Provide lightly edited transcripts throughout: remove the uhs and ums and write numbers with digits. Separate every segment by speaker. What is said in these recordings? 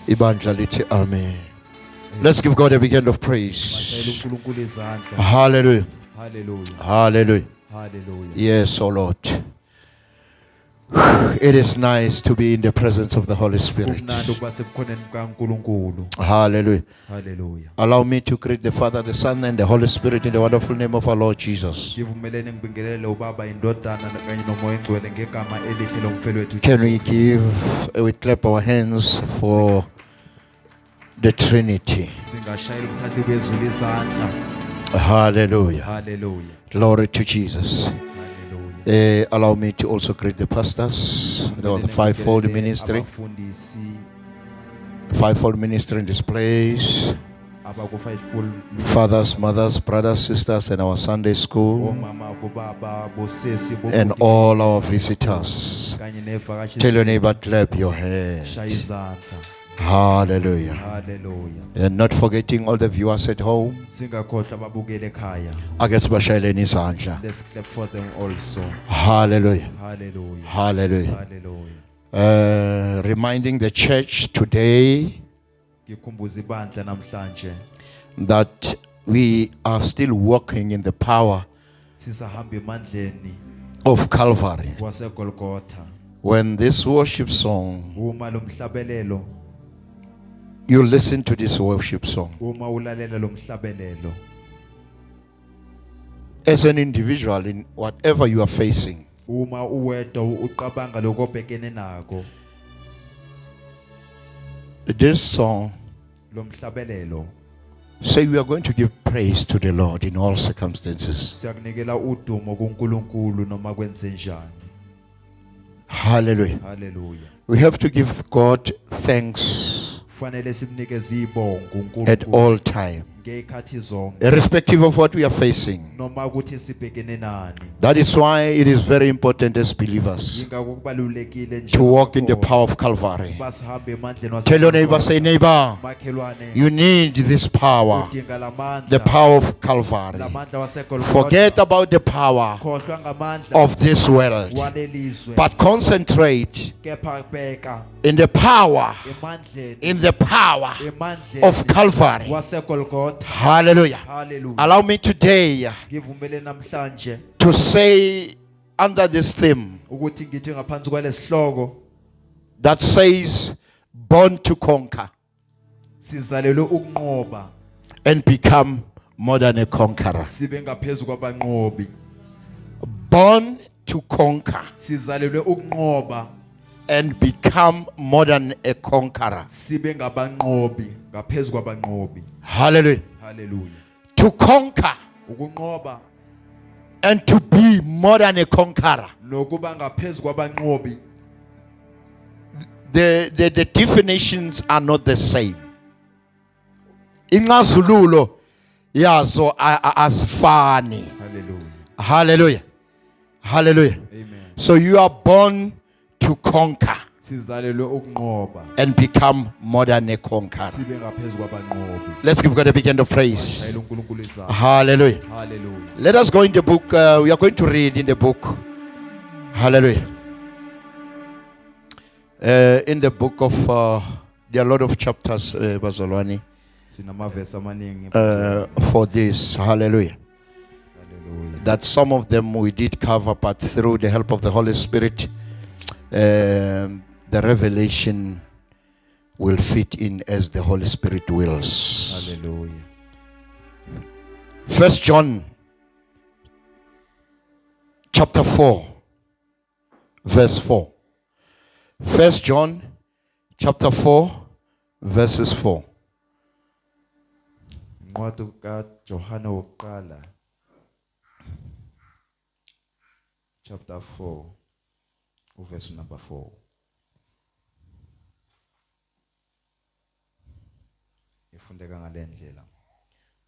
Speaker 1: Ibandla lithi amen. Let's give God a big hand of praise. Hallelujah.
Speaker 2: Hallelujah.
Speaker 1: Hallelujah.
Speaker 2: Hallelujah.
Speaker 1: Yes, oh Lord. It is nice to be in the presence of the Holy Spirit. Hallelujah.
Speaker 2: Hallelujah.
Speaker 1: Allow me to greet the Father, the Son, and the Holy Spirit in the wonderful name of our Lord Jesus. Can we we clap our hands for the Trinity? Hallelujah.
Speaker 2: Hallelujah.
Speaker 1: Glory to Jesus. Allow me to also greet the pastors, the fivefold ministry. Fivefold ministry in this place. Fathers, mothers, brothers, sisters, and our Sunday school, and all our visitors. Tell your neighbor, clap your hands. Hallelujah.
Speaker 2: Hallelujah.
Speaker 1: And not forgetting all the viewers at home.
Speaker 2: Let's clap for them also.
Speaker 1: Hallelujah.
Speaker 2: Hallelujah.
Speaker 1: Hallelujah.
Speaker 2: Hallelujah.
Speaker 1: Reminding the church today that we are still walking in the power of Calvary. When this worship song, you listen to this worship song, as an individual in whatever you are facing, this song say we are going to give praise to the Lord in all circumstances. Hallelujah.
Speaker 2: Hallelujah.
Speaker 1: We have to give God thanks at all time, irrespective of what we are facing. That is why it is very important as believers to walk in the power of Calvary. Tell your neighbor, say, neighbor, you need this power, the power of Calvary. Forget about the power of this world, but concentrate in the power of Calvary. Hallelujah.
Speaker 2: Hallelujah.
Speaker 1: Allow me today to say under this theme that says born to conquer and become more than a conqueror. Born to conquer and become more than a conqueror. Hallelujah.
Speaker 2: Hallelujah.
Speaker 1: To conquer and to be more than a conqueror. The definitions are not the same. Ingazululo yazo azifani.
Speaker 2: Hallelujah.
Speaker 1: Hallelujah. Hallelujah.
Speaker 2: Amen.
Speaker 1: So you are born to conquer and become more than a conqueror. Let's give God a big hand of praise. Hallelujah.
Speaker 2: Hallelujah.
Speaker 1: Let us go in the book. We are going to read in the book. Hallelujah. In the book of, there are a lot of chapters, Bazalwani, for this. Hallelujah.
Speaker 2: Hallelujah.
Speaker 1: That some of them we did cover, but through the help of the Holy Spirit, the revelation will fit in as the Holy Spirit wills.
Speaker 2: Hallelujah.
Speaker 1: 1 John chapter 4 verse 4. 1 John chapter 4 verses 4.
Speaker 2: Chapter 4, verse number 4.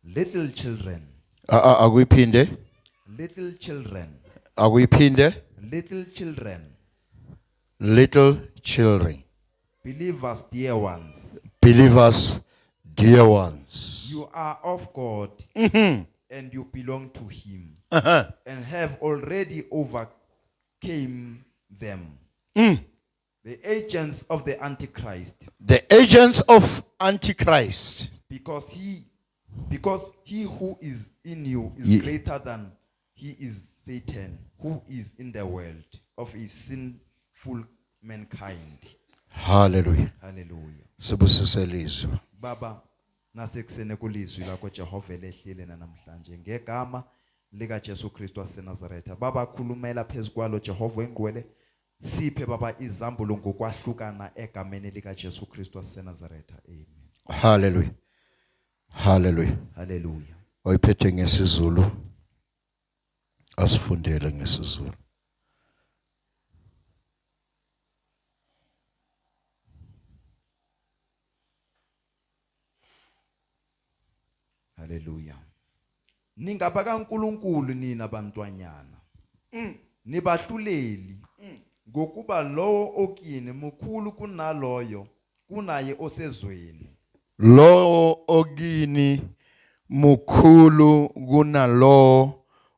Speaker 2: Little children.
Speaker 1: Akuyiphinde.
Speaker 2: Little children.
Speaker 1: Akuyiphinde.
Speaker 2: Little children.
Speaker 1: Little children.
Speaker 2: Believers, dear ones.
Speaker 1: Believers, dear ones.
Speaker 2: You are of God, and you belong to Him, and have already overcame them. The agents of the Antichrist.
Speaker 1: The agents of Antichrist.
Speaker 2: Because he who is in you is greater than he is Satan, who is in the world of his sinful mankind.
Speaker 1: Hallelujah.
Speaker 2: Hallelujah.
Speaker 1: Sibusise lizwi.
Speaker 2: Baba, nasekusene kulizwi lakho Jehova elehlile namhlanje ngegama lika Jesu Kristu waseNazaretha. Baba, khulumela phezukwalo Jehova engqwele. Siphe baba izambulo ngokwahlukana egameni lika Jesu Kristu waseNazaretha. Amen.
Speaker 1: Hallelujah. Hallelujah.
Speaker 2: Hallelujah.
Speaker 1: Oyiphethe ngesizulu asifundele ngesizulu.
Speaker 2: Hallelujah. Ningaba kaNkulunkulu nina bantwanyana. Nibahluleli ngokuba lowo okini mukhulu kunaloyo kunaye osezweni.
Speaker 1: Lo okini mukhulu kunalo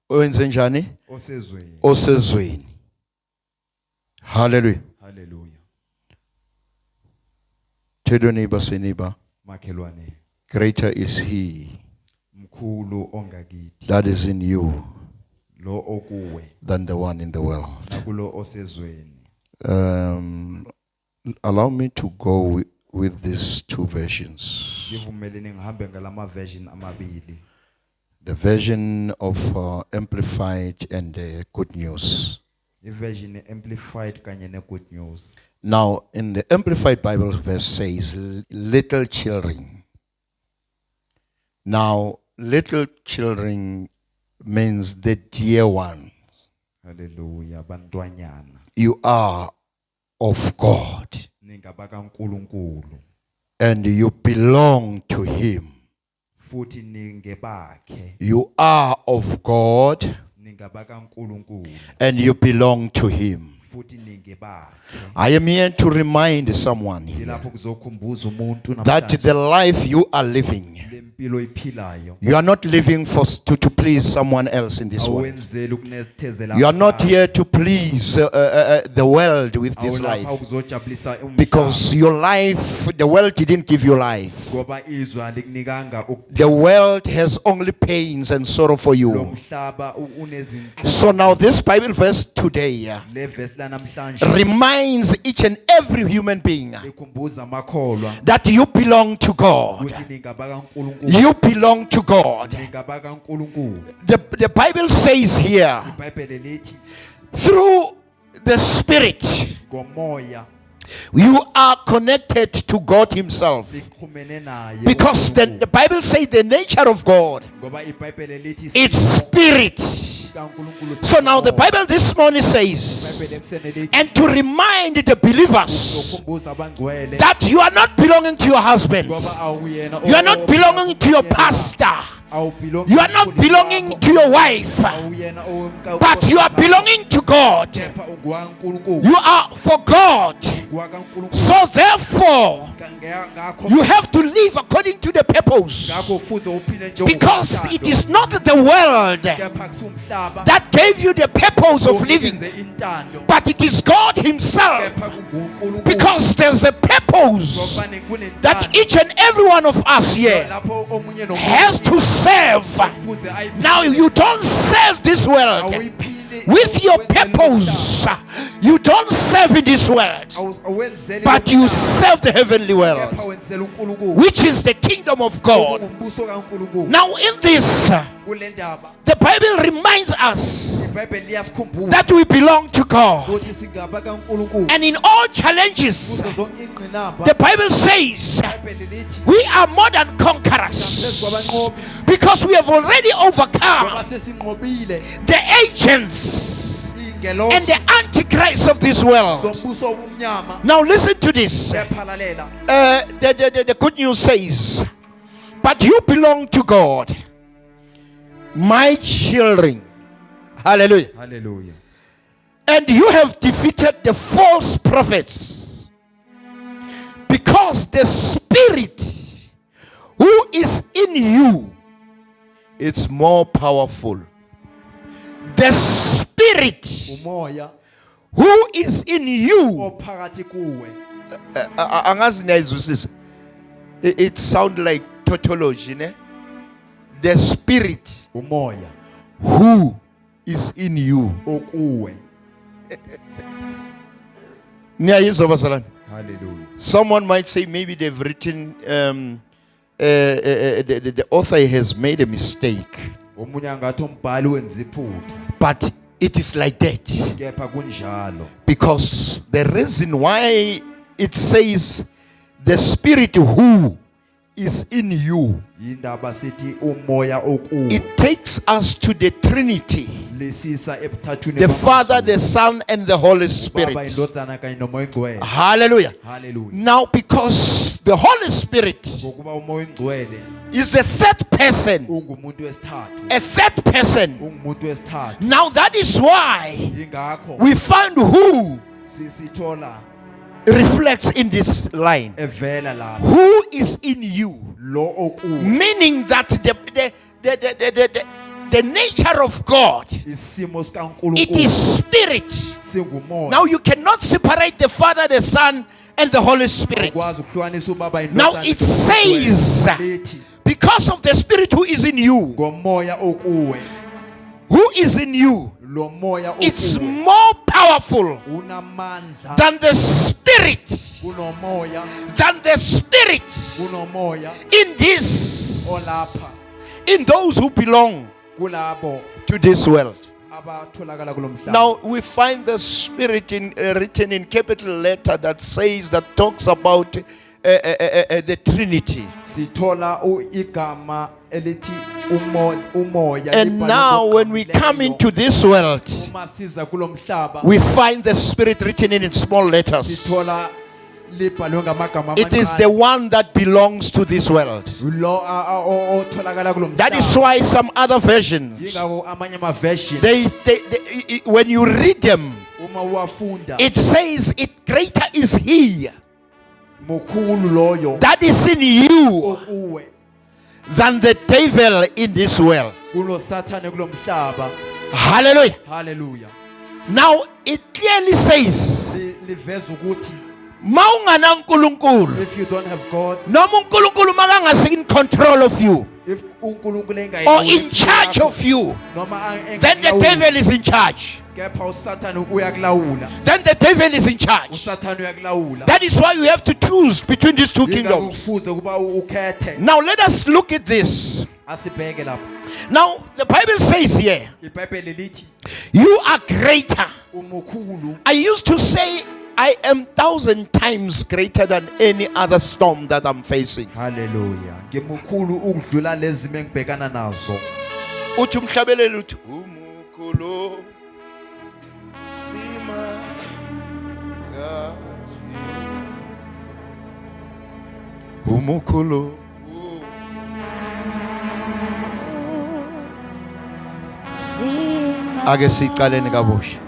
Speaker 1: owenze njani?
Speaker 2: Osezweni.
Speaker 1: Osezweni. Hallelujah.
Speaker 2: Hallelujah.
Speaker 1: Tell your neighbor, say neighbor,
Speaker 2: Makhelwane.
Speaker 1: greater is he
Speaker 2: Mkhulu ongakithi.
Speaker 1: that is in you
Speaker 2: Lo okuwe.
Speaker 1: than the one in the world.
Speaker 2: Nakulo osezweni.
Speaker 1: Allow me to go with these two versions.
Speaker 2: Ngivumelene ngihambe ngalama version amabili.
Speaker 1: The version of Amplified and Good News.
Speaker 2: Version amplified kanye ne good news.
Speaker 1: Now, in the Amplified Bible verse says, little children. Now, little children means the dear ones.
Speaker 2: Hallelujah. Bantwanyana.
Speaker 1: You are of God.
Speaker 2: Ningaba kaNkulunkulu.
Speaker 1: And you belong to him.
Speaker 2: Futhi ningebakhe.
Speaker 1: You are of God.
Speaker 2: Ningaba kaNkulunkulu.
Speaker 1: And you belong to him.
Speaker 2: Futhi ningebakhe.
Speaker 1: I am here to remind someone here
Speaker 2: Yilapho kuzokhumbuza umuntu
Speaker 1: that the life you are living,
Speaker 2: lempilo iphilayo.
Speaker 1: you are not living to please someone else in this world.
Speaker 2: Awenzele ukunethezela.
Speaker 1: You are not here to please the world with this life.
Speaker 2: Awuzojabulisa umhlaba.
Speaker 1: Because your life, the world didn't give you life.
Speaker 2: Ngoba izwe alikunikanga
Speaker 1: The world has only pains and sorrow for you.
Speaker 2: lomhlaba unezinto.
Speaker 1: So now this Bible verse today
Speaker 2: Le verse la namhlanje
Speaker 1: reminds each and every human being
Speaker 2: likhumbuza amakholwa
Speaker 1: that you belong to God.
Speaker 2: ukuthi ningaba kaNkulunkulu.
Speaker 1: You belong to God.
Speaker 2: Ningaba kaNkulunkulu.
Speaker 1: The Bible says here,
Speaker 2: iBhayibheli lithi
Speaker 1: through the Spirit,
Speaker 2: ngomoya
Speaker 1: you are connected to God himself.
Speaker 2: sikhumene naye.
Speaker 1: Because the Bible says the nature of God,
Speaker 2: ngoba iBhayibheli lithi
Speaker 1: it's spirit.
Speaker 2: kaNkulunkulu.
Speaker 1: So now the Bible this morning says,
Speaker 2: iBhayibheli ekusene lithi
Speaker 1: and to remind the believers
Speaker 2: uzokhumbuza abangcwele
Speaker 1: that you are not belonging to your husband,
Speaker 2: ngoba awuyena.
Speaker 1: you are not belonging to your pastor, you are not belonging to your wife, but you are belonging to God. You are for God. So therefore, you have to live according to the purpose. Because it is not the world that gave you the purpose of living, but it is God himself. Because there's a purpose that each and every one of us here has to serve. Now you don't serve this world with your purpose. You don't serve in this world, but you serve the heavenly world, which is the kingdom of God. Now in this, the Bible reminds us that we belong to God. And in all challenges, the Bible says we are more than conquerors, because we have already overcome the agents and the antichrist of this world. Now listen to this. The good news says, but you belong to God, my children. Hallelujah.
Speaker 2: Hallelujah.
Speaker 1: And you have defeated the false prophets, because the spirit who is in you, it's more powerful. The spirit who is in you.
Speaker 2: ophakathi kuwe.
Speaker 1: Angazi niyayizwisisa. It sound like tautology, ne? The spirit
Speaker 2: Umoya
Speaker 1: who is in you.
Speaker 2: okuwe.
Speaker 1: Niyayizwa bazalwane?
Speaker 2: Hallelujah.
Speaker 1: Someone might say maybe they've written the author has made a mistake,
Speaker 2: Omunye angathi umbhali wenza iphutha.
Speaker 1: but it is like that
Speaker 2: Kepha kunjalo.
Speaker 1: because the reason why it says the spirit who is in you,
Speaker 2: Yindaba sithi umoya okuwe.
Speaker 1: it takes us to the Trinity,
Speaker 2: Lisisa ebuthathweni
Speaker 1: the Father, the Son, and the Holy Spirit.
Speaker 2: Baba indodana kanye nomoya oyingcwele.
Speaker 1: Hallelujah.
Speaker 2: Hallelujah.
Speaker 1: Now, because the Holy Spirit
Speaker 2: Ngokuba umoya oyingcwele
Speaker 1: is the third person,
Speaker 2: ungumuntu wesithathu.
Speaker 1: a third person.
Speaker 2: Ungumuntu wesithathu.
Speaker 1: Now, that is why
Speaker 2: Ingakho
Speaker 1: we find who
Speaker 2: sithola
Speaker 1: reflects in this line.
Speaker 2: evela lapha.
Speaker 1: Who is in you?
Speaker 2: Lo okuwe.
Speaker 1: Meaning that the nature of God,
Speaker 2: Isimo
Speaker 1: it
Speaker 2: sikaNkulunkulu
Speaker 1: is spirit.
Speaker 2: singumoya.
Speaker 1: Now you cannot separate the Father, the Son, and the Holy Spirit.
Speaker 2: Ukwazi ukuhlukanisa ubaba
Speaker 1: Now
Speaker 2: indodana
Speaker 1: it
Speaker 2: nomoya
Speaker 1: says,
Speaker 2: oyingcwele. Lithi
Speaker 1: because of the Spirit who is in you,
Speaker 2: ngomoya okuwe.
Speaker 1: who is in you,
Speaker 2: Lo moya
Speaker 1: it's
Speaker 2: okuwe
Speaker 1: more powerful
Speaker 2: unamandla
Speaker 1: than the Spirit,
Speaker 2: kunomoya kunomoya
Speaker 1: in this,
Speaker 2: olapha
Speaker 1: in those who belong
Speaker 2: kulabo
Speaker 1: to this world.
Speaker 2: abatholakala kulomhlaba.
Speaker 1: Now we find the Spirit written in capital letter that says, that talks about the Trinity.
Speaker 2: Sithola igama elithi umoya.
Speaker 1: And
Speaker 2: libhalwe
Speaker 1: now when we
Speaker 2: ngokuqinileyo.
Speaker 1: come into this world,
Speaker 2: Uma siza kulomhlaba
Speaker 1: we find the Spirit written in small letters.
Speaker 2: sithola libhalwe ngamagama
Speaker 1: It is the one that belongs to this world.
Speaker 2: lo otholakala kulomhlaba.
Speaker 1: That is why some other versions,
Speaker 2: Yingakho amanye ama version
Speaker 1: they when you read them,
Speaker 2: uma uwafunda
Speaker 1: it says it greater is He
Speaker 2: mukhulu loyo
Speaker 1: that is in you
Speaker 2: okuwe
Speaker 1: than the devil in this world.
Speaker 2: kulo sathane kulomhlaba.
Speaker 1: Hallelujah.
Speaker 2: Hallelujah.
Speaker 1: Now it clearly says,
Speaker 2: Liveza ukuthi
Speaker 1: maungana uNkulunkulu,
Speaker 2: if you don't have God,
Speaker 1: noma uNkulunkulu makangasi in control of you
Speaker 2: if uNkulunkulu engayi
Speaker 1: or in charge of you,
Speaker 2: noma
Speaker 1: then the devil is in charge.
Speaker 2: kepha usathane uyakulawula.
Speaker 1: Then the devil is in charge.
Speaker 2: Usathane uyakulawula.
Speaker 1: That is why you have to choose between these two kingdoms.
Speaker 2: Kufuze kuba ukhethe.
Speaker 1: Now let us look at this.
Speaker 2: Asibheke lapha.
Speaker 1: Now the Bible says here,
Speaker 2: iBhayibheli lithi
Speaker 1: you are greater.
Speaker 2: umukhulu.
Speaker 1: I used to say, I am 1,000 times greater than any other storm that I'm facing.
Speaker 2: Hallelujah. Ngimukhulu ukudlula lezi engibhekana nazo.
Speaker 1: Uthi umhlabeleli uthi umukhulu sima gathi umukhulu. Ake siqaleni kabusha.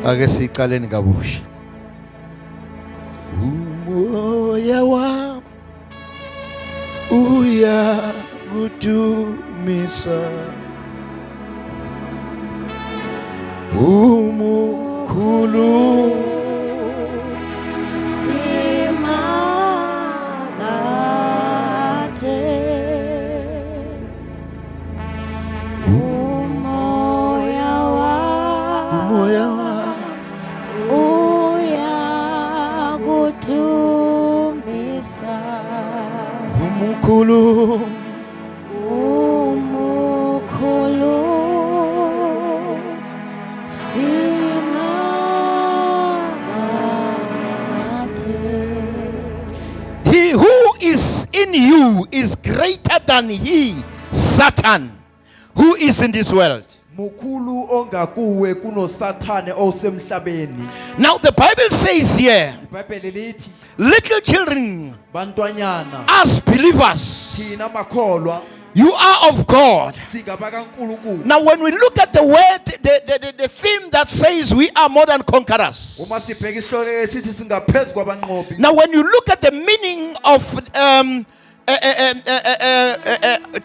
Speaker 1: Ake siqaleni kabusha. Umoya wami uyakudumisa, umukhulu umoya wami umukhulu He who is in you is greater than he, Satan, who is in this world.
Speaker 2: Mukhulu ongakuwe kuno sathane osemhlabeni.
Speaker 1: Now the Bible says here,
Speaker 2: iBhayibheli lithi
Speaker 1: little children,
Speaker 2: bantwanyana
Speaker 1: as believers,
Speaker 2: thina makholwa
Speaker 1: you are of God.
Speaker 2: singabakaNkulunkulu.
Speaker 1: Now when we look at the word, the theme that says we are more than conquerors.
Speaker 2: Uma sibheka isihloko esithi singaphezulu kwabanqobi.
Speaker 1: Now when you look at the meaning of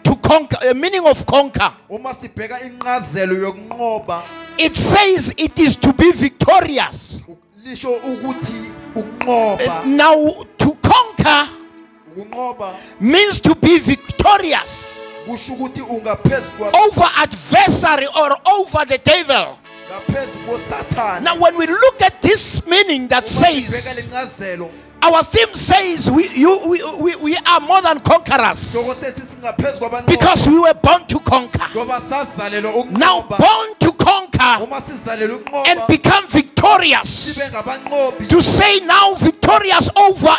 Speaker 1: to conquer, meaning of conquer,
Speaker 2: Uma sibheka inqazelo yokunqoba
Speaker 1: it says it is to be victorious.
Speaker 2: lisho ukuthi ukunqoba.
Speaker 1: Now, to conquer
Speaker 2: Ukunqoba
Speaker 1: means to be victorious
Speaker 2: kusho ukuthi ungaphezulu
Speaker 1: over adversary or over the devil.
Speaker 2: ngaphezulu koSathane.
Speaker 1: Now, when we look at this meaning that
Speaker 2: Sibheka
Speaker 1: says,
Speaker 2: lencazelo
Speaker 1: our theme says we are more than conquerors
Speaker 2: sokusethi singaphezulu kwabanqobi
Speaker 1: because we were born to conquer.
Speaker 2: ngoba sazalelwa
Speaker 1: Now,
Speaker 2: ukunqoba.
Speaker 1: born to conquer
Speaker 2: Uma sizalelwa
Speaker 1: and
Speaker 2: ukunqoba
Speaker 1: become victorious.
Speaker 2: sibe ngabanqobi
Speaker 1: To say now victorious over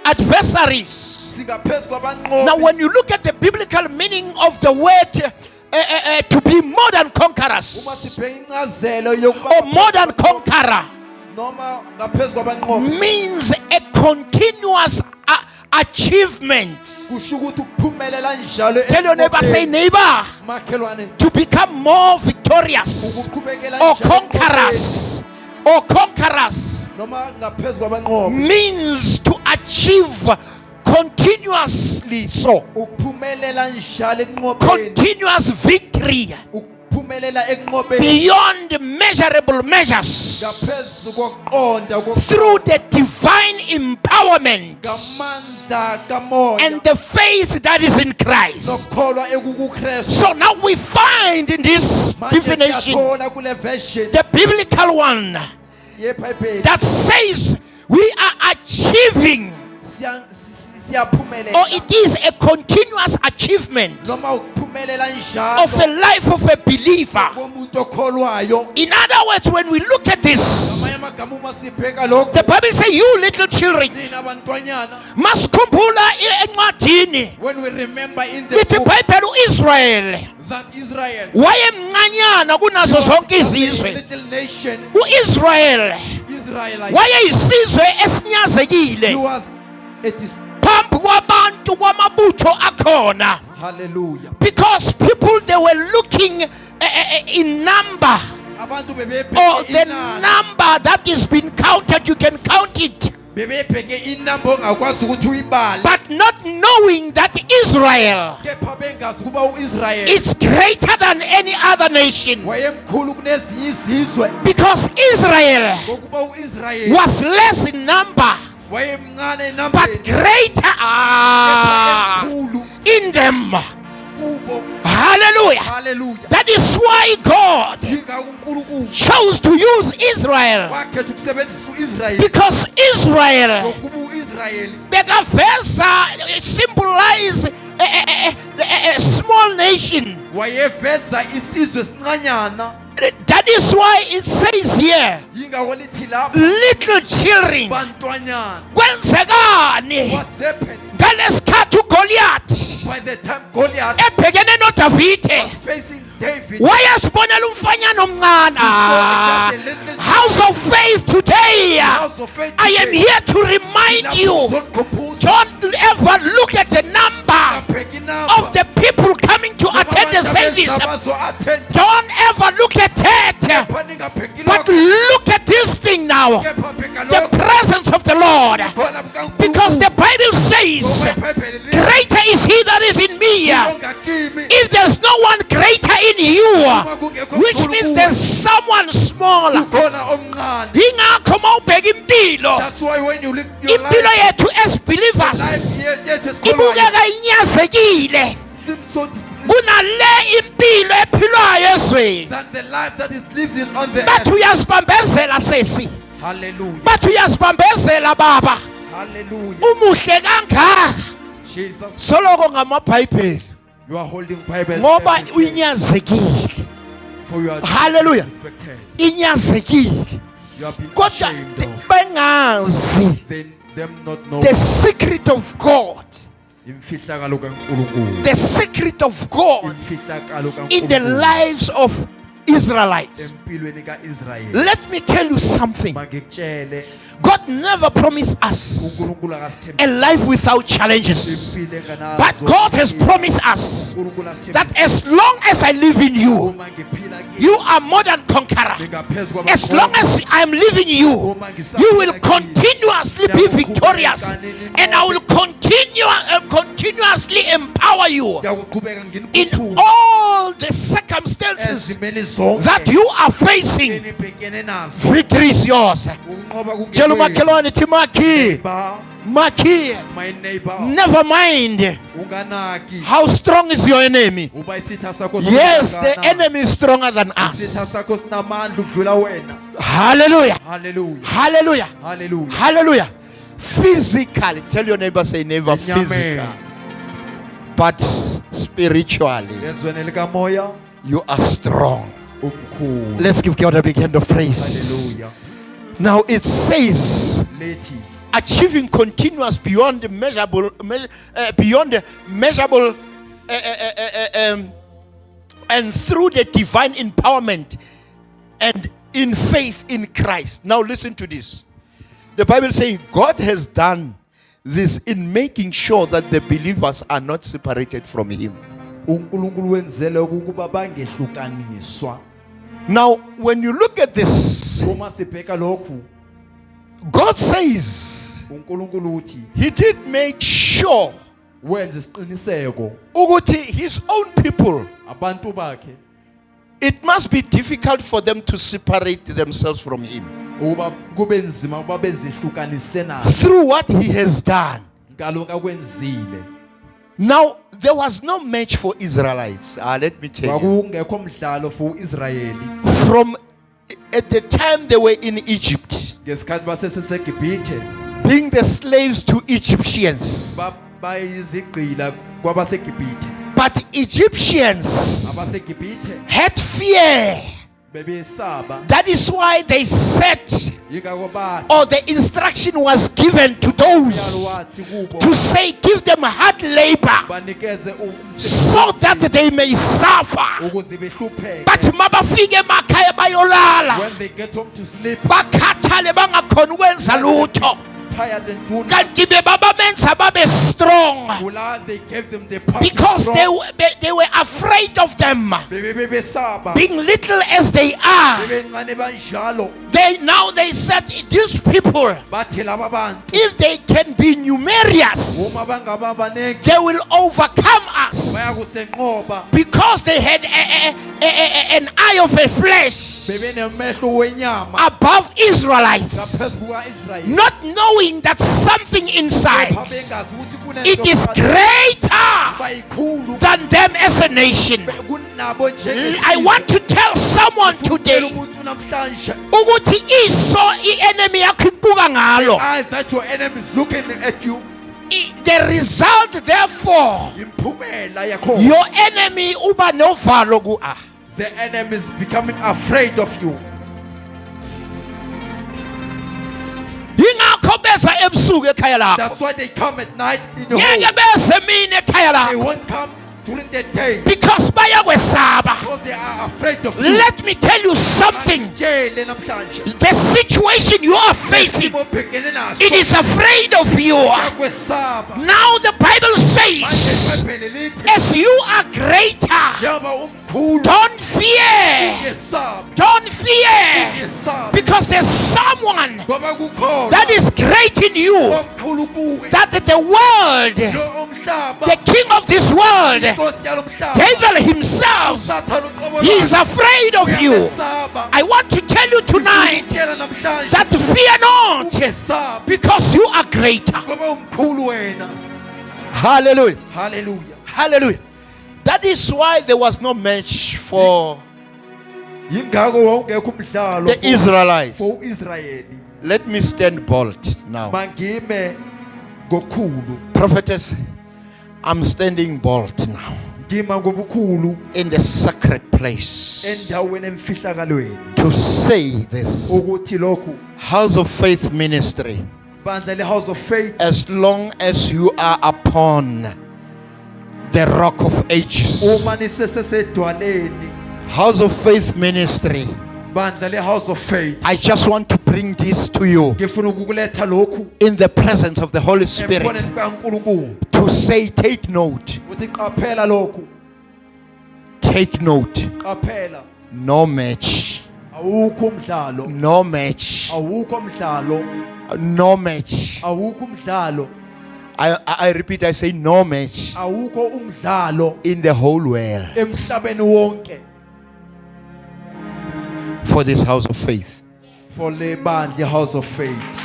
Speaker 1: adversaries.
Speaker 2: singaphezulu kwabanqobi.
Speaker 1: Now, when you look at the biblical meaning of the word to be more than
Speaker 2: Uma
Speaker 1: conquerors
Speaker 2: sibheka incazelo yokuba
Speaker 1: or more than conqueror
Speaker 2: noma ngaphezulu kwabanqobi
Speaker 1: means a continuous achievement.
Speaker 2: kusho ukuthi ukuphumelela njalo
Speaker 1: Tell your neighbor, say, neighbor,
Speaker 2: makhelwane
Speaker 1: to become more victorious
Speaker 2: ukuqhubekela
Speaker 1: or
Speaker 2: njalo
Speaker 1: conquerors
Speaker 2: noma ngaphezulu kwabanqobi
Speaker 1: means to achieve continuously, so
Speaker 2: ukuphumelela njalo enqobeni
Speaker 1: continuous victory
Speaker 2: ukuphumelela enqobeni
Speaker 1: beyond measurable measures
Speaker 2: ngaphezulu kokuqonda
Speaker 1: through the divine empowerment
Speaker 2: ngamandla kamoya
Speaker 1: and the faith that is in Christ.
Speaker 2: nokukholwa ekuKristu.
Speaker 1: So now we find in this
Speaker 2: Manje
Speaker 1: definition
Speaker 2: siyathola kule version
Speaker 1: the biblical one
Speaker 2: yeBhayibheli
Speaker 1: that says we are achieving,
Speaker 2: siyaphumelela
Speaker 1: or it is a continuous achievement
Speaker 2: noma ukuphumelela
Speaker 1: of a
Speaker 2: njalo
Speaker 1: life of a believer.
Speaker 2: komuntu okholwayo.
Speaker 1: In other words, when we look at this,
Speaker 2: Ngamanye amagama uma sibheka lokho
Speaker 1: the Bible says, you little children,
Speaker 2: nina bantwanyana,
Speaker 1: masikhumbula encwadini
Speaker 2: when we remember in the
Speaker 1: lithi
Speaker 2: book
Speaker 1: iBhayibheli uIsrael
Speaker 2: that Israel
Speaker 1: wayemncanyana kunazo zonke izizwe.
Speaker 2: little nation
Speaker 1: uIsrael
Speaker 2: Israelite
Speaker 1: wayeyisizwe
Speaker 2: he
Speaker 1: esinyazekile
Speaker 2: was it is
Speaker 1: phambi kwabantu kwamabutho akhona,
Speaker 2: hallelujah
Speaker 1: because people, they were looking in number,
Speaker 2: abantu
Speaker 1: or
Speaker 2: bebebheke
Speaker 1: the
Speaker 2: inani
Speaker 1: number that is being counted, you can count it,
Speaker 2: bebebheke inamba ongakwazi ukuthi uyibale
Speaker 1: but not knowing that Israel
Speaker 2: kepha bengazi kuba uIsrael
Speaker 1: is greater than any other nation,
Speaker 2: wayemkhulu kunezinye izizwe
Speaker 1: because Israel
Speaker 2: ngokuba uIsrael
Speaker 1: was less in number
Speaker 2: wayemncane
Speaker 1: but
Speaker 2: enambeni
Speaker 1: greater
Speaker 2: emkhulu
Speaker 1: in them.
Speaker 2: kubo.
Speaker 1: Hallelujah.
Speaker 2: Hallelujah.
Speaker 1: That is why God
Speaker 2: Yingakho uNkulunkulu
Speaker 1: chose to use Israel,
Speaker 2: wakhetha ukusebenzisa uIsrael
Speaker 1: because Israel
Speaker 2: ngokuba uIsrael
Speaker 1: bekaveza symbolize a small nation.
Speaker 2: wayeveza isizwe esincanyana.
Speaker 1: That is why it says here,
Speaker 2: Yingakho lithi lapho
Speaker 1: little children,
Speaker 2: bantwanyana.
Speaker 1: kwenzekani
Speaker 2: What's happened
Speaker 1: ngalesikhathi uGoliath
Speaker 2: by the time Goliath
Speaker 1: ebhekene noDavide
Speaker 2: was facing David?
Speaker 1: wayasibonela umfanyana omncane. House of faith today,
Speaker 2: House of faith
Speaker 1: I am
Speaker 2: today.
Speaker 1: here to remind you, don't ever look at the number of the people coming to attend the service. Don't ever look at it, but look at this thing now, the presence of the Lord, because the Bible says, greater is he that is in me. If there's no one greater in you, which means there's someone smaller. Ingakho mawubheka impilo,
Speaker 2: That's why when you look your
Speaker 1: impilo
Speaker 2: life,
Speaker 1: yethu as believers
Speaker 2: life
Speaker 1: ibukeka inyazekile
Speaker 2: seems so displeasing
Speaker 1: kunale impilo ephilwayo ezweni.
Speaker 2: than the life that is lived in on the
Speaker 1: Bathi
Speaker 2: earth.
Speaker 1: uyazibambezela sesi,
Speaker 2: Hallelujah.
Speaker 1: bathi uyazibambezela baba,
Speaker 2: Hallelujah.
Speaker 1: umuhle kangaka.
Speaker 2: Jesus,
Speaker 1: Soloko ngamabhayibheli
Speaker 2: you are holding Bible
Speaker 1: ngoba unyazekile.
Speaker 2: for you are
Speaker 1: Hallelujah.
Speaker 2: respected.
Speaker 1: Inyazekile.
Speaker 2: You have been
Speaker 1: Kodwa
Speaker 2: ashamed of
Speaker 1: bengazi
Speaker 2: them not know
Speaker 1: the secret of God,
Speaker 2: imfihlakalo kaNkulunkulu.
Speaker 1: the secret of God
Speaker 2: Imfihlakalo
Speaker 1: in the
Speaker 2: kaNkulunkulu
Speaker 1: lives of Israelites.
Speaker 2: empilweni kaIsrael.
Speaker 1: Let me tell you something.
Speaker 2: Makekutshele
Speaker 1: God never promised us
Speaker 2: uNkulunkulu
Speaker 1: a
Speaker 2: akasithembisi
Speaker 1: life without challenges.
Speaker 2: impilo enganazo.
Speaker 1: But God has promised us
Speaker 2: uNkulunkulu asithembisa
Speaker 1: that as long as I live in you,
Speaker 2: uma ngiphila kimi,
Speaker 1: you are more than conqueror.
Speaker 2: ngingaphezu
Speaker 1: As long
Speaker 2: kwamakhono.
Speaker 1: as I am living in you, you will continuously be victorious, and I will continuously empower you
Speaker 2: Ngiyaqhubeka
Speaker 1: in
Speaker 2: nginikuphule
Speaker 1: all the circumstances
Speaker 2: ezimeni zonke
Speaker 1: that you are facing.
Speaker 2: enibhekene nazo.
Speaker 1: Victory is yours.
Speaker 2: Ukunqoba
Speaker 1: Tell
Speaker 2: kungekwenu.
Speaker 1: umakhelwane thi makhi,
Speaker 2: Ba,
Speaker 1: makhi.
Speaker 2: my neighbor,
Speaker 1: Never mind
Speaker 2: unganaki
Speaker 1: how strong is your enemy.
Speaker 2: uba isitha sakho
Speaker 1: Yes, the
Speaker 2: sokuhlangana.
Speaker 1: enemy is stronger than
Speaker 2: Isitha
Speaker 1: us.
Speaker 2: sakho sinamandla ukudlula wena.
Speaker 1: Hallelujah.
Speaker 2: Hallelujah.
Speaker 1: Hallelujah.
Speaker 2: Hallelujah.
Speaker 1: Hallelujah. Physically, tell your neighbor, say never
Speaker 2: Enyameni.
Speaker 1: physical, but spiritually,
Speaker 2: Ezweni likamoya
Speaker 1: you are strong.
Speaker 2: umkhulu.
Speaker 1: Let's give God a big hand of praise.
Speaker 2: Hallelujah.
Speaker 1: Now it says,
Speaker 2: Lethi
Speaker 1: achieving continuous beyond measurable, and through the divine empowerment and in faith in Christ. Now listen to this. The Bible saying God has done this in making sure that the believers are not separated from Him.
Speaker 2: uNkulunkulu wenzele ukuba bangehlukaniswa.
Speaker 1: Now, when you look at this,
Speaker 2: Uma sibheka lokhu
Speaker 1: God says
Speaker 2: uNkulunkulu uthi
Speaker 1: He did make sure
Speaker 2: wenze isiqiniseko
Speaker 1: ukuthi His own people,
Speaker 2: abantu bakhe
Speaker 1: it must be difficult for them to separate themselves from Him
Speaker 2: ukuba kube nzima ukuba bezihlukanise naye
Speaker 1: through what He has done.
Speaker 2: ngalokho akwenzile.
Speaker 1: Now, there was no match for Israelites. Let me tell you.
Speaker 2: Kwakungekho mdlalo for uIsrayeli
Speaker 1: From at the time they were in Egypt,
Speaker 2: ngesikhathi baseseGibhithe
Speaker 1: being the slaves to Egyptians.
Speaker 2: bayizigqila kwabaseGibhithe.
Speaker 1: But Egyptians
Speaker 2: AbaseGibhithe
Speaker 1: had fear.
Speaker 2: bebesaba
Speaker 1: That is why they said,
Speaker 2: yingakho bathi
Speaker 1: or the instruction was given to those
Speaker 2: umyalo wathi kubo
Speaker 1: to say, give them hard labor
Speaker 2: banikeze
Speaker 1: so that they may suffer.
Speaker 2: ukuze behlupheke.
Speaker 1: But mabafike emakhaya bayolala,
Speaker 2: When they get home to sleep,
Speaker 1: bakhathale bangakhona ukwenza lutho.
Speaker 2: tired and doing
Speaker 1: Kanti bebabamenza babe strong
Speaker 2: they gave them the power
Speaker 1: because
Speaker 2: to
Speaker 1: they were afraid of them.
Speaker 2: bebesaba
Speaker 1: Being little as they are,
Speaker 2: bebencane banjalo
Speaker 1: they said these people,
Speaker 2: bathi laba bantu
Speaker 1: if they can be numerous,
Speaker 2: uma bangaba banengi
Speaker 1: they will overcome us,
Speaker 2: bayakusenqoba.
Speaker 1: because they had an eye of a flesh
Speaker 2: Bebenemehlo wenyama
Speaker 1: above Israelites,
Speaker 2: ngaphezu kuka-Israyeli.
Speaker 1: not knowing that something inside,
Speaker 2: Bengazi ukuthi kunento
Speaker 1: it is
Speaker 2: phakathi
Speaker 1: greater
Speaker 2: bayikhulu
Speaker 1: than them as a nation.
Speaker 2: kunabo njengesizwe.
Speaker 1: I want to tell someone
Speaker 2: Ngifuna
Speaker 1: today
Speaker 2: umuntu namhlanje
Speaker 1: ukuthi iso i-enemy yakho ibuka ngalo.
Speaker 2: eyes that your enemy is looking at you,
Speaker 1: The result therefore,
Speaker 2: imphumela yakho,
Speaker 1: your enemy uba novalo ku
Speaker 2: the enemy is becoming afraid of you.
Speaker 1: yingakho beza ebusuku ekhaya lakho.
Speaker 2: That's why they come at night in the
Speaker 1: Ngeke
Speaker 2: home.
Speaker 1: beze mina ekhaya
Speaker 2: They
Speaker 1: lakho
Speaker 2: won't come during the day
Speaker 1: because bayakwesaba.
Speaker 2: because they are afraid of you.
Speaker 1: Let me tell you something.
Speaker 2: Angitshele namhlanje
Speaker 1: The situation you are facing,
Speaker 2: isimo obhekene naso
Speaker 1: it is afraid of you.
Speaker 2: siyakwesaba.
Speaker 1: Now the Bible
Speaker 2: Manje
Speaker 1: says,
Speaker 2: iBhayibheli lithi
Speaker 1: as you are greater,
Speaker 2: njengoba umkhulu
Speaker 1: don't fear.
Speaker 2: ngesaba
Speaker 1: Don't fear.
Speaker 2: ngesaba
Speaker 1: Because there's someone
Speaker 2: ngoba kukhona
Speaker 1: that is great in you.
Speaker 2: omkhulu kuwe
Speaker 1: That the world,
Speaker 2: lo umhlaba
Speaker 1: the king of this world,
Speaker 2: inkosi yalo mhlaba
Speaker 1: devil himself,
Speaker 2: usathana uqobo
Speaker 1: he is afraid of you.
Speaker 2: uyamesaba.
Speaker 1: I want to tell you tonight
Speaker 2: Ngikutshela namhlanje
Speaker 1: that fear not,
Speaker 2: ungesaba
Speaker 1: because you are greater.
Speaker 2: ngoba umkhulu wena.
Speaker 1: Hallelujah.
Speaker 2: Hallelujah.
Speaker 1: Hallelujah. That is why there was no match for
Speaker 2: Yingakho wawungekho umdlalo
Speaker 1: the Israelites.
Speaker 2: for uIsrayeli.
Speaker 1: Let me stand bold now.
Speaker 2: Mangime ngokhulu.
Speaker 1: Prophetess, I'm standing bold now
Speaker 2: Ngima ngobukhulu
Speaker 1: in the sacred place
Speaker 2: endaweni emfihlakalweni
Speaker 1: to say this.
Speaker 2: ukuthi lokhu
Speaker 1: House of Faith Ministry,
Speaker 2: bandla le-House of Faith
Speaker 1: as long as you are upon the rock of ages,
Speaker 2: uma nisesedwaleni
Speaker 1: House of Faith Ministry,
Speaker 2: bandla le-House of Faith
Speaker 1: I just want to bring this to you
Speaker 2: ngifuna ukukuletha lokhu
Speaker 1: in the presence of the Holy Spirit
Speaker 2: eboneni kaNkulunkulu
Speaker 1: to say, take note,
Speaker 2: uthi qaphela lokhu,
Speaker 1: take note.
Speaker 2: qaphela,
Speaker 1: No match,
Speaker 2: awukho umdlalo,
Speaker 1: no match,
Speaker 2: awukho umdlalo,
Speaker 1: no match.
Speaker 2: awukho umdlalo
Speaker 1: I repeat, I say no match
Speaker 2: Awukho umdlalo
Speaker 1: in the whole world
Speaker 2: emhlabeni wonke
Speaker 1: for this house of faith.
Speaker 2: for le bandla house of faith.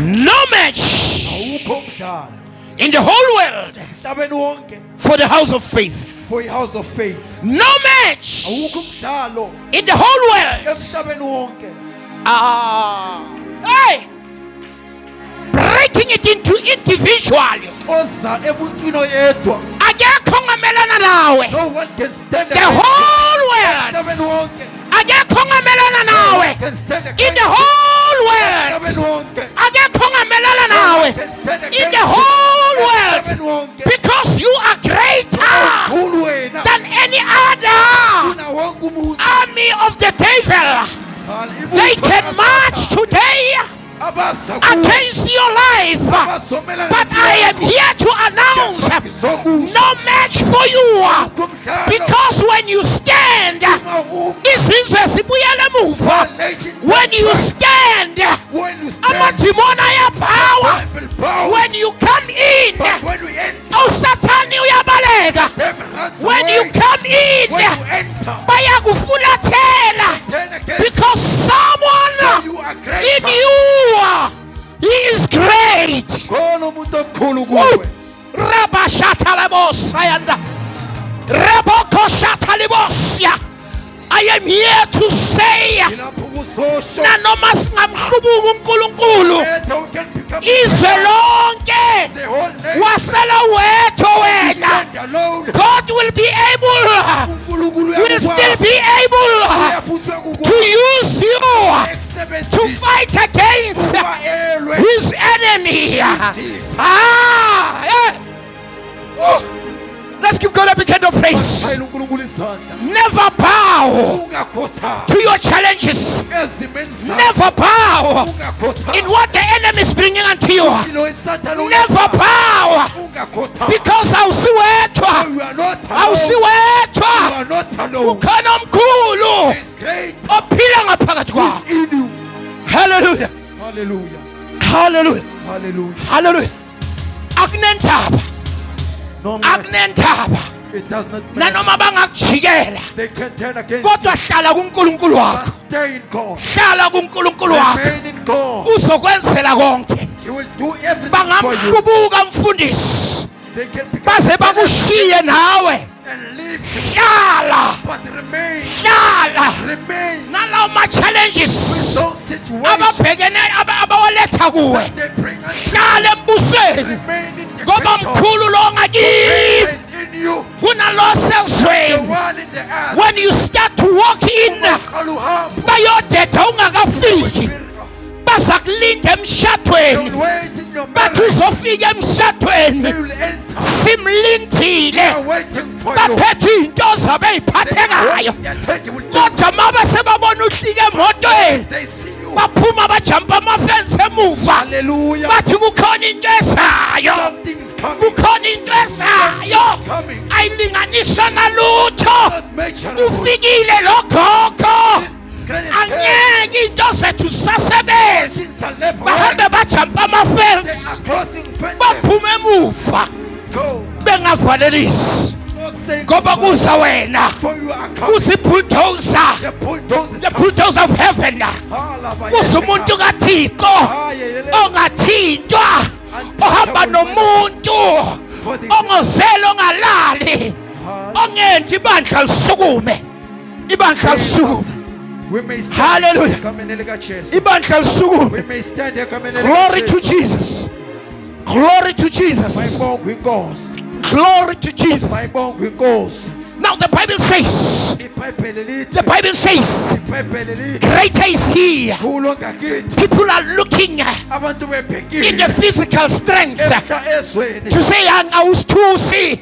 Speaker 3: No match
Speaker 2: Awukho umdlalo
Speaker 3: in the whole world
Speaker 2: emhlabeni wonke
Speaker 3: for the house of faith.
Speaker 2: for house of faith.
Speaker 3: No match
Speaker 2: Awukho umdlalo
Speaker 3: in the whole world.
Speaker 2: emhlabeni wonke
Speaker 3: Hey! Breaking it into individual.
Speaker 2: oza emuntwini oyedwa.
Speaker 3: Akekho ongamelana nawe.
Speaker 2: No one can stand
Speaker 3: The whole world.
Speaker 2: emhlabeni wonke.
Speaker 3: Akekho ongamelana nawe.
Speaker 2: Can stand
Speaker 3: In the whole world.
Speaker 2: emhlabeni wonke.
Speaker 3: Akekho ongamelana nawe.
Speaker 2: Can stand
Speaker 3: In the whole world.
Speaker 2: emhlabeni wonke.
Speaker 3: Because you are greater
Speaker 2: Ukhulu wena
Speaker 3: than any other
Speaker 2: kuna wonke umuntu.
Speaker 3: army of the devil. They can march today against your life. But I am here to announce no match for you. Because when you stand, izizwe zibuyele emuva. When you stand, amadimoni ayapower. When you come in, uSathane uyabaleka. When you come in, bayakufulathela. Because someone in you, he is great.
Speaker 2: Khona umuntu omkhulu kuwe.
Speaker 3: Rabashatalabosayanda. Rebokoshatalibosia. I am here to say,
Speaker 2: Ilapho kuzosho.
Speaker 3: nanoma singamhlubuka uNkulunkulu,
Speaker 2: Ethe we can become
Speaker 3: izwe lonke
Speaker 2: the whole nation.
Speaker 3: wasela wethu wena.
Speaker 2: Stand alone.
Speaker 3: God will be able,
Speaker 2: uNkulunkulu
Speaker 3: will still be able to use you to fight against his enemy. Yeah. Oh. Let's give God a big hand of praise. Never bow to your challenges. Never bow in what the enemy is bringing unto you. Never bow. Because awusiwethwa. Awusiwethwa. Ukhona omkhulu ophila ngaphakathi kwakho. Hallelujah.
Speaker 2: Hallelujah.
Speaker 3: Hallelujah.
Speaker 2: Hallelujah.
Speaker 3: Hallelujah. Akunentaba.
Speaker 2: No matter.
Speaker 3: Akunentaba.
Speaker 2: It does not matter.
Speaker 3: Nanoma bangakujikela.
Speaker 2: They can turn against
Speaker 3: Kodwa hlala kuNkulunkulu
Speaker 2: you.
Speaker 3: wakho.
Speaker 2: But stay in God.
Speaker 3: Hlala kuNkulunkulu wakho.
Speaker 2: Remain in God.
Speaker 3: Uzokwenzela konke.
Speaker 2: He will do everything for you.
Speaker 3: Bangamhlubuka mfundisi.
Speaker 2: They can become
Speaker 3: Baze bakushiye nawe.
Speaker 2: and live.
Speaker 3: Hlala.
Speaker 2: But remain.
Speaker 3: Hlala.
Speaker 2: Remain.
Speaker 3: Nalawo ma challenges.
Speaker 2: Those situations
Speaker 3: Ababhekene abawaletha kuwe.
Speaker 2: they bring us.
Speaker 3: Hlala embusweni.
Speaker 2: Remain in the
Speaker 3: Ngoba mkhulu lo ngakibi.
Speaker 2: is in you.
Speaker 3: Kunalo
Speaker 2: The
Speaker 3: selsweni.
Speaker 2: one in the earth.
Speaker 3: When you start to walk in, bayodetha ungakafiki. Baza kulinda emshadweni.
Speaker 2: Don't wait in your
Speaker 3: Bathi
Speaker 2: marriage.
Speaker 3: uzofika emshadweni.
Speaker 2: They will enter.
Speaker 3: Simlindile.
Speaker 2: They are waiting for you.
Speaker 3: Baphethe iy'nto zabo ey'phathekayo. Kodwa mabe sebabona uhlike emotweni.
Speaker 2: They see you.
Speaker 3: Baphuma bajampa amafensi emuva.
Speaker 2: Hallelujah.
Speaker 3: Bathi kukhona into ezayo.
Speaker 2: Something's coming.
Speaker 3: Kukhona into ezayo.
Speaker 2: Coming.
Speaker 3: Ayilinganiswa nalutho.
Speaker 2: Not measure.
Speaker 3: Ufikile lo gogo. Angeke into zethu zisasebenza.
Speaker 2: Things shall never
Speaker 3: Bahambe
Speaker 2: end.
Speaker 3: bajampa
Speaker 2: They
Speaker 3: amafensi.
Speaker 2: are crossing fences.
Speaker 3: Baphume emuva.
Speaker 2: Go.
Speaker 3: Bengavalelisi.
Speaker 2: Not saying
Speaker 3: Ngoba kuza wena.
Speaker 2: for you are coming.
Speaker 3: Kuza ibulldozer.
Speaker 2: The bulldozer.
Speaker 3: The bulldozer of heaven. Kuza umuntu kaThixo. Ongathintwa. Ohamba nomuntu. Ongozela ongalali. Ongendi ibandla lisukume. Ibandla lisukume.
Speaker 2: We may stand.
Speaker 3: Hallelujah.
Speaker 2: Come in Jesus.
Speaker 3: Ibandla
Speaker 2: We
Speaker 3: lisukume.
Speaker 2: may stand here. Come in
Speaker 3: Glory to Jesus. Glory to
Speaker 2: My
Speaker 3: Jesus.
Speaker 2: bone with goes.
Speaker 3: Glory to
Speaker 2: My
Speaker 3: Jesus.
Speaker 2: bone with goes.
Speaker 3: Now the Bible says, the Bible says, greater is He. People are looking in the physical strength to say, I was too see.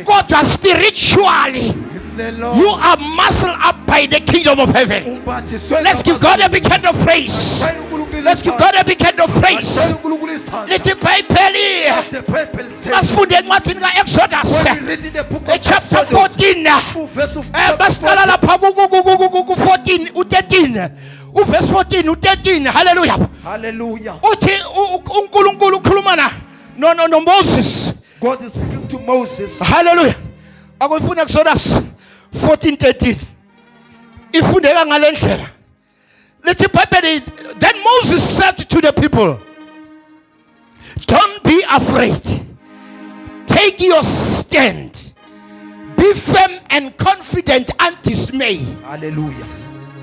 Speaker 3: Kodwa spiritually, you are muscled up by the kingdom of heaven. Let's give God a big hand of praise. Let's give God a big hand of praise. Lithi iBhayibheli masifunde encwadini ka-Exodus chapter 14 basiqala lapha ku-14 u-13 Verse 14 u13. Hallelujah.
Speaker 2: Hallelujah.
Speaker 3: Uthi uNkulunkulu ukhuluma no Moses.
Speaker 2: God is speaking to Moses.
Speaker 3: Hallelujah. Akufuna Exodus 14:13. Ifundeka ngale ndlela. Let's Bible. Then Moses said to the people, don't be afraid. Take your stand. Be firm and confident and dismay.
Speaker 2: Hallelujah.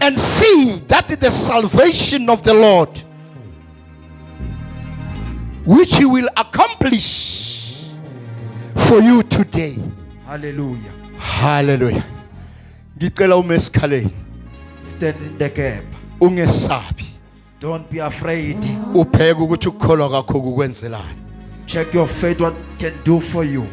Speaker 3: And see that the salvation of the Lord, which he will accomplish for you today.
Speaker 2: Hallelujah.
Speaker 3: Hallelujah. Ngicela umesikhaleni.
Speaker 2: Stand in the gap.
Speaker 3: Ungesabi.
Speaker 2: Don't be afraid.
Speaker 3: Ubheke ukuthi ukukholwa kwakho kukwenzelani.
Speaker 2: Check your faith, what it can do for you.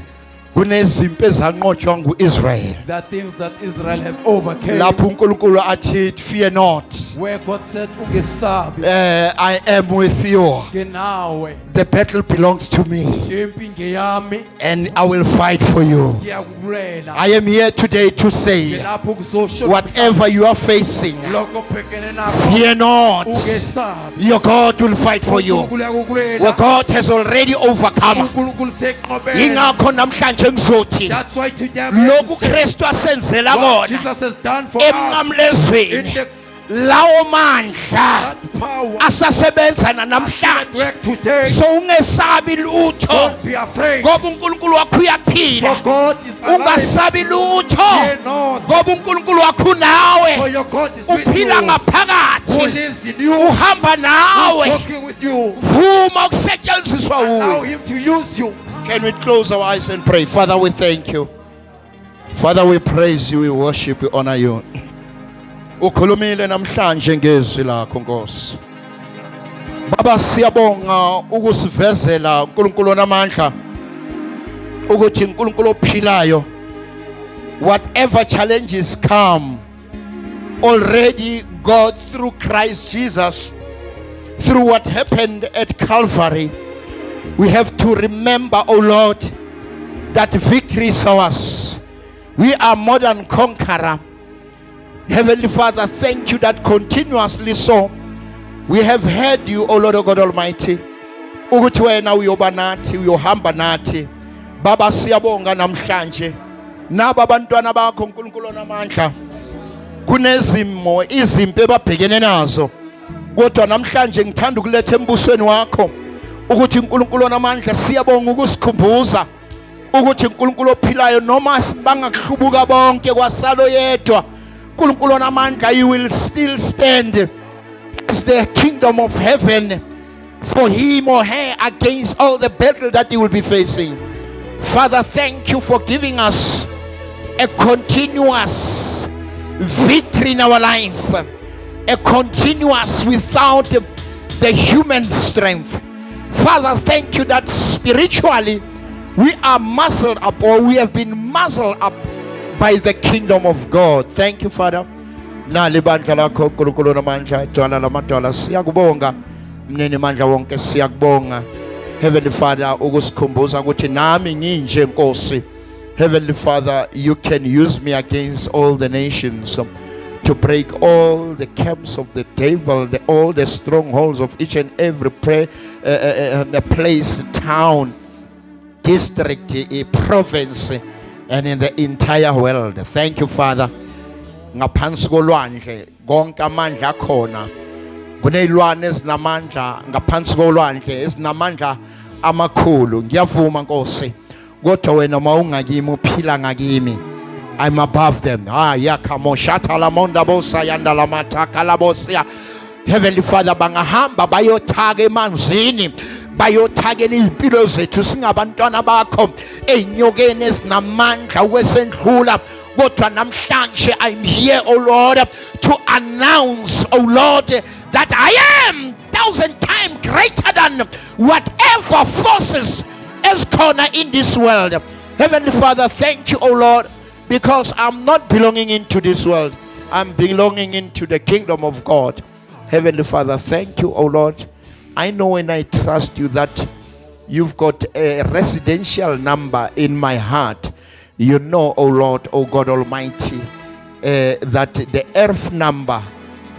Speaker 3: Kunezimpi ezanqotshwa nguIsrael.
Speaker 4: The things that Israel have overcame.
Speaker 3: Lapho uNkulunkulu athi fear not.
Speaker 4: Where God said, ungesabi.
Speaker 3: I am with you.
Speaker 4: Genawe.
Speaker 3: The battle belongs to me.
Speaker 4: Impi ngeyami.
Speaker 3: And I will fight for you.
Speaker 4: Ngiyakulela.
Speaker 3: I am here today to say,
Speaker 4: Lapho kuzosho
Speaker 3: whatever you are facing,
Speaker 4: lokho ubhekene nakho.
Speaker 3: fear not.
Speaker 4: Ungesabi.
Speaker 3: Your God will fight for you.
Speaker 4: uNkulunkulu uyakulela.
Speaker 3: Well, God has already overcome.
Speaker 4: uNkulunkulu seqhubela.
Speaker 3: Ingakho namhlanje ngizothi
Speaker 4: That's why today I'm here to
Speaker 3: lokhu
Speaker 4: say
Speaker 3: Kristu asenzela
Speaker 4: what
Speaker 3: kona
Speaker 4: Jesus has done for us. In
Speaker 3: emnqamlezweni
Speaker 4: the
Speaker 3: lawo mandla
Speaker 4: that power
Speaker 3: asasebenza
Speaker 4: that
Speaker 3: namhlanje.
Speaker 4: work today.
Speaker 3: So ungesabi lutho
Speaker 4: Don't be afraid.
Speaker 3: ngoba uNkulunkulu wakho uyaphila.
Speaker 4: For God is alive.
Speaker 3: Ungasabi lutho
Speaker 4: Fear not.
Speaker 3: ngoba uNkulunkulu wakho
Speaker 4: For
Speaker 3: unawe.
Speaker 4: your God is with
Speaker 3: Uphila
Speaker 4: you. Who
Speaker 3: ngaphakathi.
Speaker 4: lives in you.
Speaker 3: Uhamba
Speaker 4: Who's
Speaker 3: nawe.
Speaker 4: walking with you.
Speaker 3: Vuma ukusetshenziswa
Speaker 4: Allow
Speaker 3: uwe.
Speaker 4: him to use you.
Speaker 3: Can we close our eyes and pray? Father, we thank you. Father, we praise you, we worship, we honor you. Ukhulumile namhlanje ngezwi lakho Nkosi. Baba siyabonga ukusivezela uNkulunkulu namandla ukuthi uNkulunkulu ophilayo, whatever challenges come, already God through Christ Jesus, through what happened at Calvary, we have to remember, oh Lord, that victory is ours. We are more than conqueror. Heavenly Father, thank you that continuously so we have heard you, O Lord, O God Almighty. Ukuthi wena uyoba nathi, uyohamba nathi. Baba siyabonga namhlanje. Naba abantwana bakho uNkulunkulu namandla. Kunezimo izimpi ebabhekene nazo. Kodwa namhlanje ngithanda ukuletha embusweni wakho ukuthi uNkulunkulu namandla siyabonga ukusikhumbuza ukuthi uNkulunkulu ophilayo noma bangakuhlubuka bonke kwasalo yedwa. uNkulunkulu namandla, you will still stand as the kingdom of heaven for him or her against all the battle that you will be facing. Father, thank you for giving us a continuous victory in our life, a continuous without the human strength. Father, thank you that spiritually we are muzzled up, or we have been muzzled up by the kingdom of God. Thank you, Father. Nali bandla lakho uNkulunkulu namandla, jwala lamadwala siyakubonga, mnene mandla wonke siyakubonga. Heavenly Father, ukusikhumbuza ukuthi nami nginje Nkosi. Heavenly Father, you can use me against all the nations to break all the camps of the devil, all the strongholds of each and every place, town, district, province, and in the entire world. Thank you, Father. Ngaphansi kolwandle konke amandla akhona, kunezilwane ezinamandla ngaphansi kolwandle ezinamandla amakhulu. Ngiyavuma Nkosi, kodwa wena mawungakimi uphila ngakimi. I'm above them. Yakamoshata la monda bosa yanda la mataka la bosia. Heavenly Father, bangahamba bayothaka emanzini, bayothakela impilo zethu singabantwana bakho enyokeni ezinamandla ukwesendlula. Kodwa namhlanje I'm here, oh Lord, to announce, oh Lord, that I am 1,000 times greater than whatever forces is corner in this world. Heavenly Father, thank you, oh Lord, because I'm not belonging into this world. I'm belonging into the kingdom of God. Heavenly Father, thank you, oh Lord. I know and I trust you that you've got a residential number in my heart. You know, oh Lord, oh God Almighty, that the earth number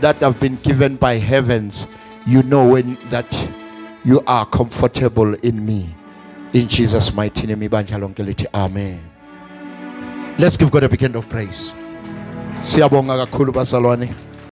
Speaker 1: that have been given by heavens, you know when that you are comfortable in me. In Jesus' mighty name, ibandla lonke lithi amen. Let's give God a big hand of praise. Siyabonga kakhulu bazalwane.